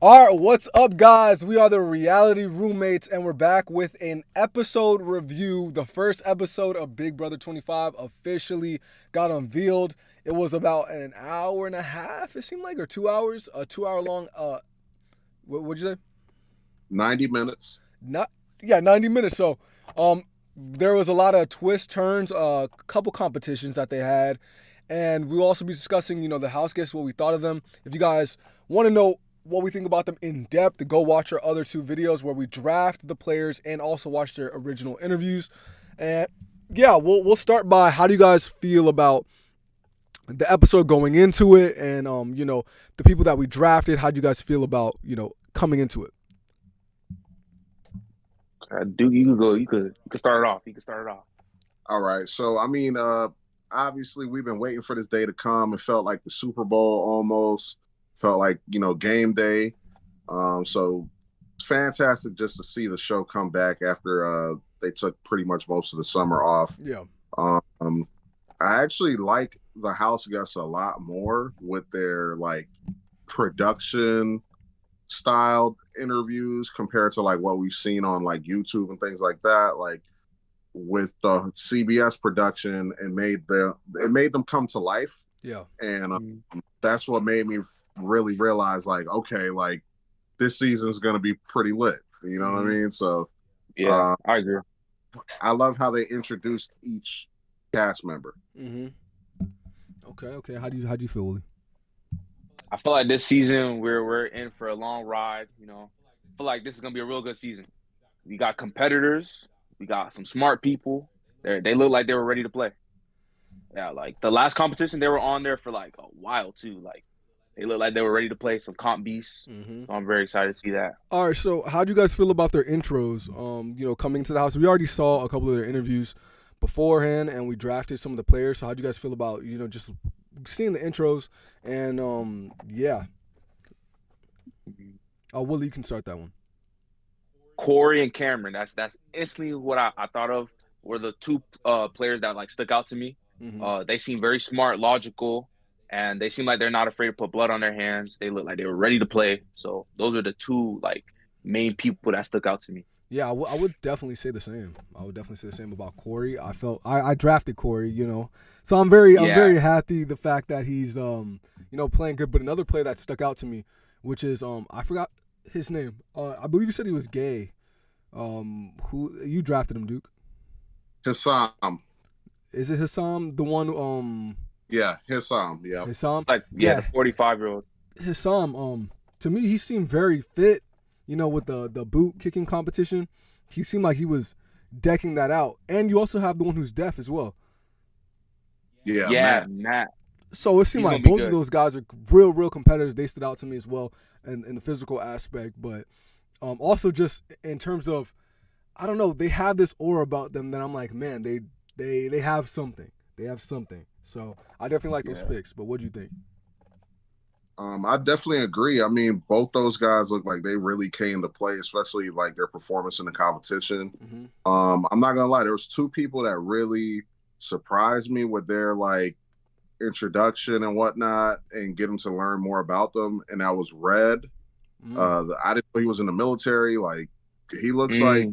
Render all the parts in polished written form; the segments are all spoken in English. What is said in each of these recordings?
All right, what's up, guys? We are the Reality Roommates, and we're back with an episode review. The first episode of Big Brother 25 officially got unveiled. It was about an hour and a half, it seemed like, or 2 hours, a 2 hour long. What'd you say? 90 minutes. Not, yeah, 90 minutes. So, there was a lot of twists, turns, a couple competitions that they had, and we'll also be discussing, the house guests, what we thought of them. If you guys want to know what we think about them in depth, go watch our other two videos where we draft the players and also watch their original interviews. And yeah, we'll start by, how do you guys feel about the episode going into it, and the people that we drafted? How do you guys feel about coming into it? Duke, you could go. You could start it off. You could start it off. All right. So, obviously, we've been waiting for this day to come. It felt like the Super Bowl almost. Felt like, game day. So, it's fantastic just to see the show come back after they took pretty much most of the summer off. Yeah. I actually like the house guests a lot more with their, production styled interviews compared to what we've seen on YouTube and things like that. With the CBS production, it made them come to life. Yeah. And that's what made me really realize okay, this season's going to be pretty lit. You know what I mean? So yeah, I agree. I love how they introduced each cast member. Mm-hmm. Okay. How do you feel, Willie? I feel like this season we're in for a long ride. I feel like this is gonna be a real good season. We got competitors. We got some smart people. They look like they were ready to play. Yeah, the last competition, they were on there for a while too. They look like they were ready to play some comp beasts. Mm-hmm. So I'm very excited to see that. All right, so how do you guys feel about their intros? Coming to the house, we already saw a couple of their interviews beforehand, and we drafted some of the players. So how do you guys feel about just seeing the intros? And yeah, Willie, you can start that one. Corey and Cameron. That's instantly what I thought of were the two players that stuck out to me. Mm-hmm. They seem very smart, logical, and they seem like they're not afraid to put blood on their hands. They look like they were ready to play. So those are the two main people that stuck out to me. Yeah, I would definitely say the same. I would definitely say the same about Corey. I drafted Corey, so I'm very happy the fact that he's playing good. But another player that stuck out to me, which is I forgot his name. I believe you said he was gay. Who you drafted him, Duke? Hassam. Is it Hassam, the one? Yeah, Hassam. Yeah, Hassam. The 45-year-old. Hassam. To me, he seemed very fit. With the boot kicking competition, he seemed like he was decking that out. And you also have the one who's deaf as well. Yeah, Matt. So it seemed like both of those guys are real competitors. They stood out to me as well in the physical aspect, but also just in terms of, I don't know, they have this aura about them that I'm like, man, they have something. They have something. So I definitely like those picks. But what do you think? I definitely agree. I mean, both those guys look like they really came to play, especially their performance in the competition. Mm-hmm. I'm not gonna lie, there was two people that really surprised me with their introduction and whatnot, and getting to learn more about them. And that was Red. I didn't know he was in the military. He looks like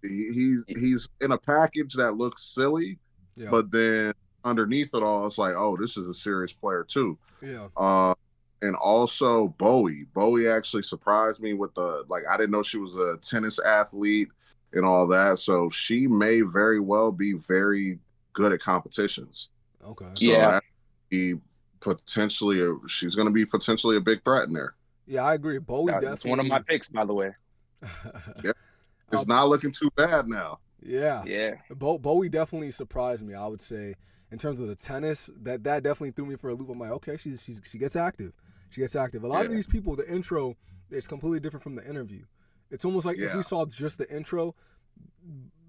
he's in a package that looks silly, but then underneath it all, it's oh, this is a serious player too. Yeah. And also Bowie. Bowie actually surprised me with I didn't know she was a tennis athlete and all that. So she may very well be very good at competitions. Okay. So she's going to be potentially a big threat in there. Yeah, I agree. Bowie definitely. That's one of my picks, by the way. Yeah. It's not looking too bad now. Yeah. Yeah. Bowie definitely surprised me, I would say. In terms of the tennis, that definitely threw me for a loop. I'm like, okay, she gets active. She gets active. A lot of these people, the intro is completely different from the interview. It's almost like if we saw just the intro,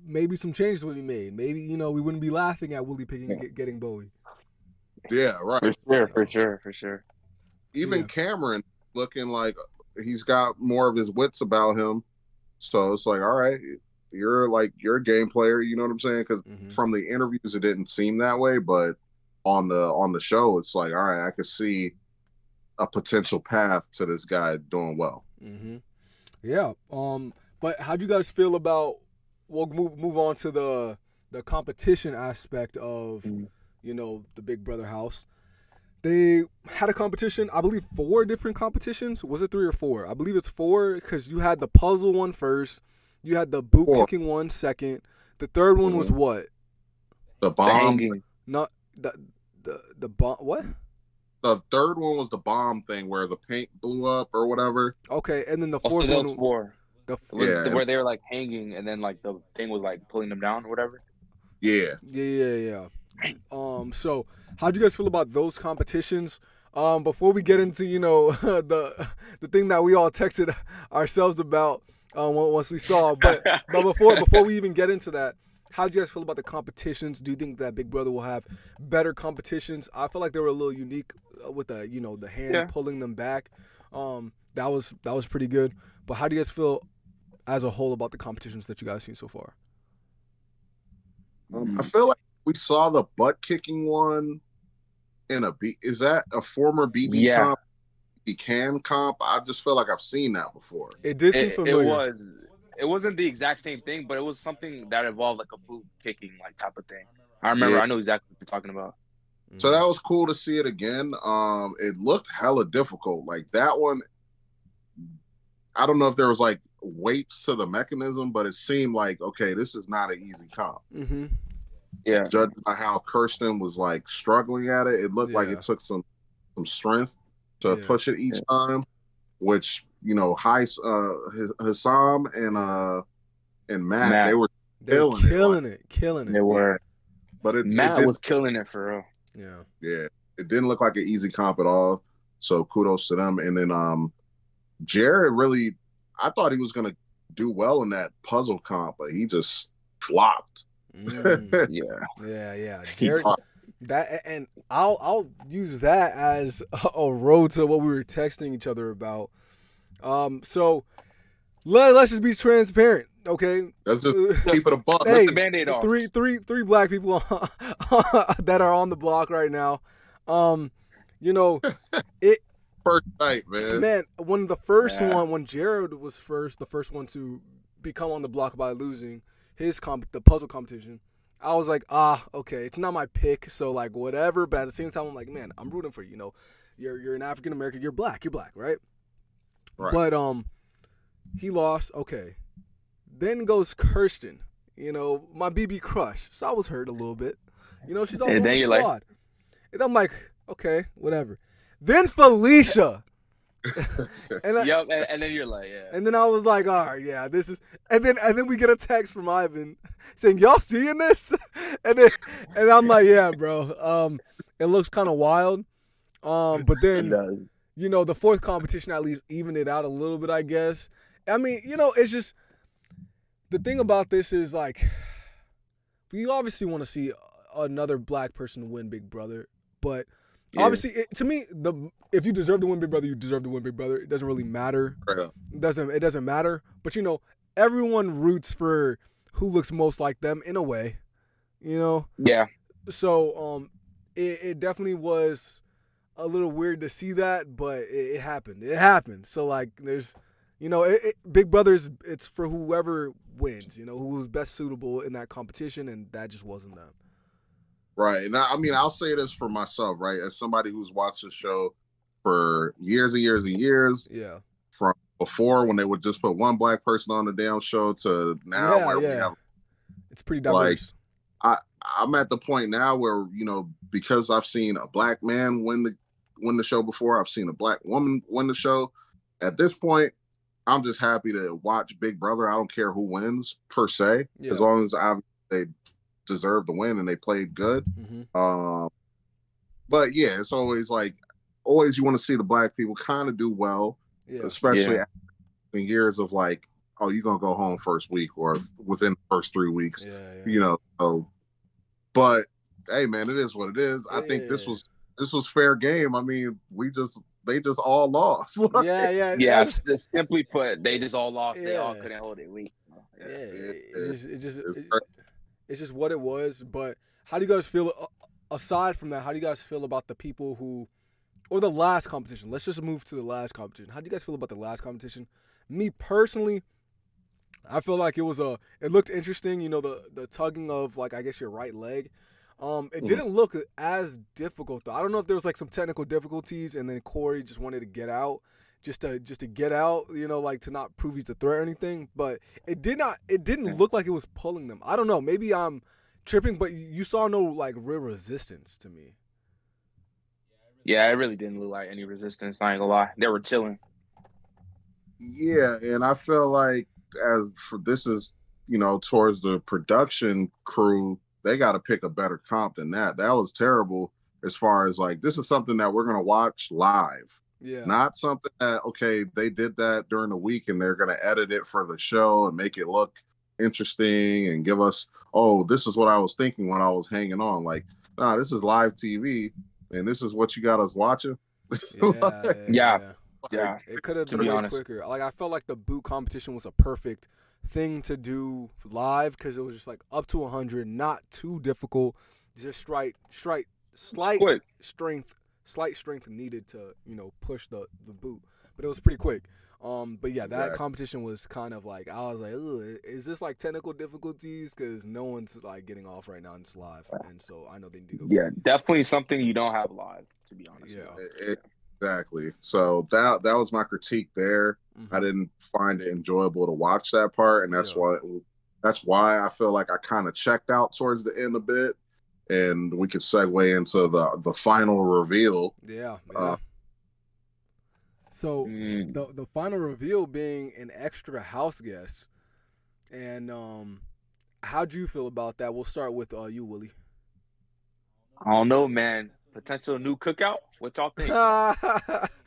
maybe some changes would be made. Maybe, we wouldn't be laughing at Willie getting Bowie. Yeah, right. For sure. Even Cameron looking like he's got more of his wits about him. So it's all right, you're a game player, you know what I'm saying? Because from the interviews, it didn't seem that way, but on the show, it's all right, I could see a potential path to this guy doing well. Mm-hmm. Yeah. But how do you guys feel about? We'll move on to the competition aspect of, Mm. the Big Brother house. They had a competition. I believe 4 different competitions. Was it 3 or 4? I believe it's 4 because you had the puzzle one first, you had the boot 4. kicking one second. The third one was Mhm. what? The The bomb. hanging. Not the bomb. What? The third one was the bomb thing where the paint blew up or whatever. Okay, and then the Also, fourth those one. 4. The It was Yeah, where they were like hanging, and then like the thing was like pulling them down or whatever. yeah. Yeah. So how do you guys feel about those competitions? Before we get into the thing that we all texted ourselves about once we saw, but before we even get into that, how do you guys feel about the competitions? Do you think that Big Brother will have better competitions? I feel like they were a little unique with the hand Yeah. pulling them back. That was pretty good. But how do you guys feel as a whole about the competitions that you guys seen so far? I feel like we saw the butt kicking one in a B. Is that a former BB Yeah. comp? Can comp? I just feel like I've seen that before. It did seem It familiar. was. It wasn't the exact same thing, but it was something that involved like a boot kicking like type of thing. I remember. Yeah. I know exactly what you're talking about. So that was cool to see it again. It looked hella difficult. Like that one, I don't know if there was like weights to the mechanism, but it seemed like, okay, this is not an easy comp. Mm-hmm. Yeah. Judging by how Kirsten was like struggling at it, it looked like Yeah. it took some strength to Yeah. push it each time, which, Hassam and Matt, they were They were killing killing it. They were. but it Matt didn't, was killing it for real. Yeah. it didn't look like an easy comp at all. So kudos to them. And then Jared really, I thought he was gonna do well in that puzzle comp, but he just flopped. Mm. Yeah. Yeah. He Jared, flopped. that, and I'll use that as a road to what we were texting each other about. So let's just be transparent, okay? That's just keep it a buck. Hey, the Band-Aid off. Three black people that are on the block right now. It First night, man. Man, when Yeah. when Jared was the first one to become on the block by losing the puzzle competition, I was like, okay, it's not my pick, so like whatever. But at the same time, I'm like, man, I'm rooting for you. You're an African American, you're black, right? Right. But he lost. Okay, then goes Kirsten, my BB crush. So I was hurt a little bit. She's also And on then the you're like- squad, and I'm like, okay, whatever. Then Felicia. And Yep. And then you're like, yeah. And then I was like, all right, yeah, this is. And then we get a text from Ivan saying, "Y'all seeing this?" and I'm like, yeah, bro. It looks kind of wild. But It then does. the fourth competition at least evened it out a little bit, I guess. I mean, it's just the thing about this is like we obviously want to see another black person win Big Brother, but. Yeah. Obviously, to me, if you deserve to win Big Brother, you deserve to win Big Brother. It doesn't really matter. Right. It doesn't matter. But everyone roots for who looks most like them in a way. Yeah. So it definitely was a little weird to see that, but it happened. It happened. So like, there's, Big Brother's it's for whoever wins. Who's best suitable in that competition, and that just wasn't them. Right. And I mean, I'll say this for myself, right? As somebody who's watched the show for years and years and years, Yeah. from before when they would just put one black person on the damn show to now where we have, it's pretty diverse. I'm at the point now where, because I've seen a black man win the show before, I've seen a black woman win the show. At this point, I'm just happy to watch Big Brother. I don't care who wins per se, as long as they deserve to win and they played good. Mm-hmm. But yeah, it's always you want to see the black people kind of do well, especially after years of like, oh, you're gonna go home first week or within the first 3 weeks, So, but hey, man, it is what it is. I think this was fair game. I mean, they just all lost. Yeah. Simply put, they just all lost. They all couldn't hold it weak. It's just what it was. But how do you guys feel? Aside from that, how do you guys feel about the people who or the last competition. Let's just move to the last competition. How do you guys feel about the last competition? Me personally, I feel like it looked interesting, the tugging of like I guess your right leg. It didn't look as difficult though. I don't know if there was like some technical difficulties and then Corey just wanted to get out. Just to get out, like to not prove he's a threat or anything. But it didn't look like it was pulling them. I don't know. Maybe I'm tripping, but you saw no like real resistance to me. Yeah, it really didn't look like any resistance. I ain't gonna lie. They were chilling. Yeah, and I feel like as for this is, towards the production crew, they got to pick a better comp than that. That was terrible as far as like this is something that we're gonna watch live. Yeah. Not something that, okay, they did that during the week and they're going to edit it for the show and make it look interesting and give us, oh, this is what I was thinking when I was hanging on. Like, nah, this is live TV and this is what you got us watching. Yeah. It could have To been be way honest. quicker. Like I felt like the boot competition was a perfect thing to do live because it was just like up to 100, not too difficult, just slight Quick. strength needed to push the boot, but it was pretty quick. But yeah, that Exactly. competition was kind of like I was like, ugh, is this like technical difficulties? Because no one's like getting off right now and it's live, and so I know they need to go. Yeah, definitely something you don't have live, to be honest. Yeah. Exactly. So that was my critique there. Mm-hmm. I didn't find it enjoyable to watch that part, and that's why I feel like I kind of checked out towards the end a bit. And we could segue into the final reveal. Yeah. So the final reveal being an extra house guest, and how'd you feel about that? We'll start with you, Willie. I don't know, man. Potential new cookout. What y'all think?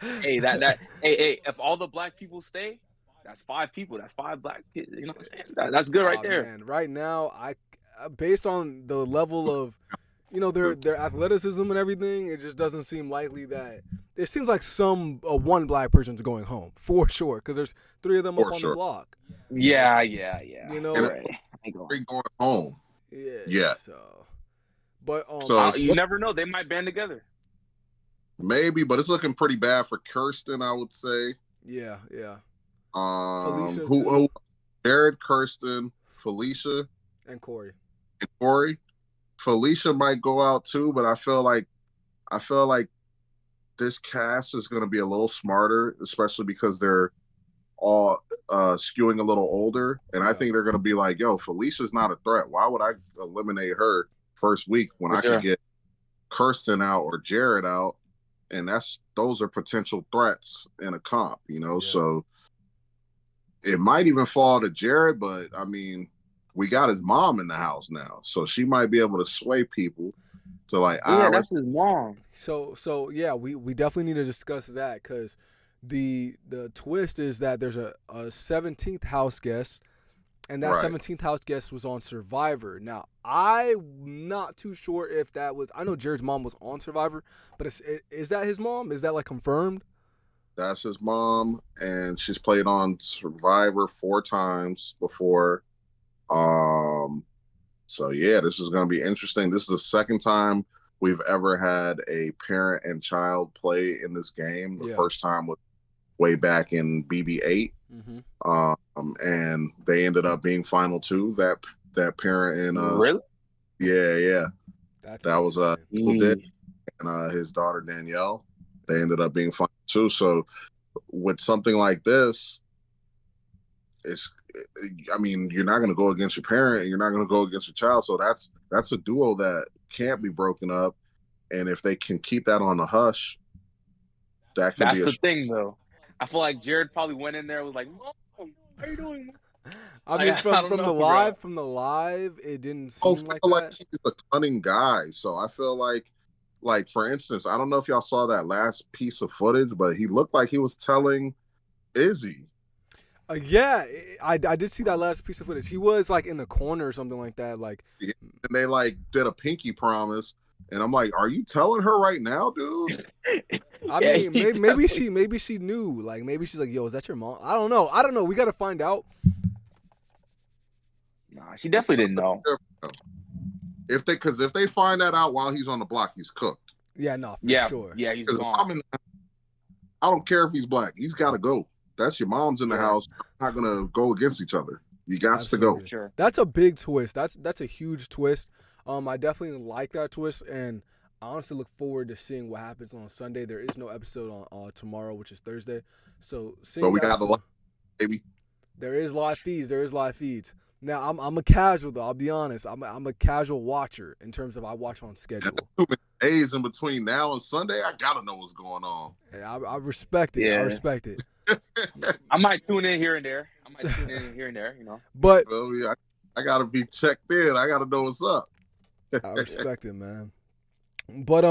Hey, if all the black people stay, that's 5 people. That's 5 black kids. You know what I'm saying? That's good right there. Man. Right now, based on the level of their athleticism and everything, it just doesn't seem likely that it seems like one black person's going home for sure because there's 3 of them up on the block. Yeah. They're going home. Yeah. So, but you never know. They might band together. Maybe, but it's looking pretty bad for Kirsten, I would say. Yeah. Felicia who Jared, Kirsten, Felicia, and Corey. Felicia might go out too, but I feel like this cast is going to be a little smarter, especially because they're all skewing a little older, and I think they're going to be like, "Yo, Felicia's not a threat. Why would I eliminate her first week when I could get Kirsten out or Jared out?" And those are potential threats in a comp, So it might even fall to Jared, but I mean, we got his mom in the house now, so she might be able to sway people to like. That's his mom. So yeah, we definitely need to discuss that because the twist is that there's a 17th house guest, and that 17th house guest was on Survivor. Now I'm not too sure if that was. I know Jared's mom was on Survivor, but is that his mom? Is that like confirmed? That's his mom, and she's played on Survivor 4 times before. So yeah, this is going to be interesting. This is the second time we've ever had a parent and child play in this game. The first time was way back in BB8. Mm-hmm. And they ended up being final 2. That parent and really? Yeah. That was people did, and his daughter Danielle. They ended up being final 2. So with something like this, you're not going to go against your parent and you're not going to go against your child. So that's a duo that can't be broken up. And if they can keep that on the hush, that could be the thing, though. I feel like Jared probably went in there and was like, "Mom, how you doing?" I mean, from the live, it didn't seem like that. He's a cunning guy. So I feel like for instance, I don't know if y'all saw that last piece of footage, but he looked like he was telling Izzy. Yeah, I did see that last piece of footage. He was like in the corner or something like that. Like, and they like did a pinky promise, and I'm like, "Are you telling her right now, dude?" I mean, maybe she knew. Like, maybe she's like, "Yo, is that your mom?" I don't know. We gotta find out. Nah, she definitely didn't know. If they find that out while he's on the block, he's cooked. Yeah, no, for Yeah, sure. yeah, he's 'Cause if gone. I'm in, I don't care if he's black. He's got to go. That's your mom's in the Yeah. house. We're not gonna go against each other. You got to go. Absolutely. Sure. That's a big twist. That's a huge twist. I definitely like that twist, and I honestly look forward to seeing what happens on Sunday. There is no episode on tomorrow, which is Thursday. So seeing But we that got the episode- baby. there is live feeds. There is live feeds. Now I'm a casual though. I'll be honest. I'm a casual watcher in terms of I watch on schedule. Days in between now and Sunday, I gotta know what's going on. And I respect it. I Yeah. respect it. I might tune in here and there. You know. But Well, yeah, I gotta be checked in. I gotta know what's up. I respect it, man. But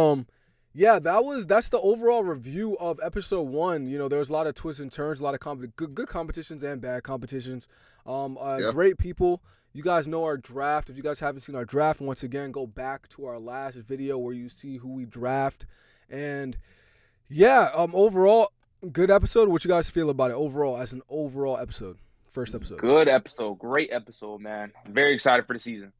yeah, that's the overall review of episode 1. You know, there was a lot of twists and turns, a lot of good competitions and bad competitions. Yep. Great people. You guys know our draft. If you guys haven't seen our draft, once again, go back to our last video where you see who we draft. And yeah, overall, good episode. What you guys feel about it overall as an overall episode? First episode. Good episode, great episode, man. Very excited for the season.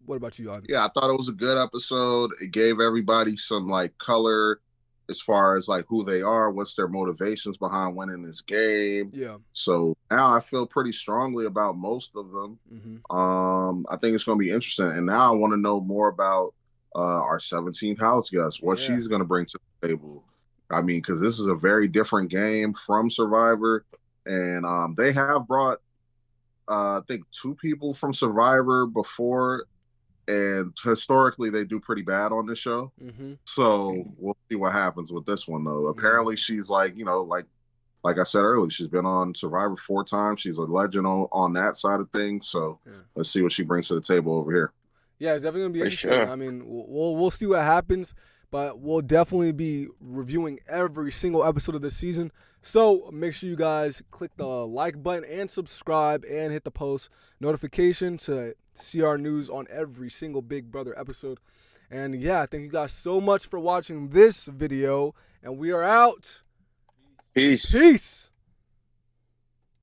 What about you, Ivy? Yeah, I thought it was a good episode. It gave everybody some like color as far as like who they are, what's their motivations behind winning this game. Yeah. So now I feel pretty strongly about most of them. I think it's going to be interesting. And now I want to know more about our 17th house guest, what she's going to bring to the table. I mean, because this is a very different game from Survivor. And they have brought, I think, 2 people from Survivor before. And historically, they do pretty bad on this show. So we'll see what happens with this one, though. Apparently, she's like, you know, like I said earlier, she's been on Survivor 4 times. She's a legend on that side of things. So let's see what she brings to the table over here. Yeah, it's definitely gonna be For interesting. sure. I mean, we'll see what happens, but we'll definitely be reviewing every single episode of this season. So make sure you guys click the like button and subscribe and hit the post notification to see our news on every single Big Brother episode. And yeah, thank you guys so much for watching this video, and we are out. Peace. Peace.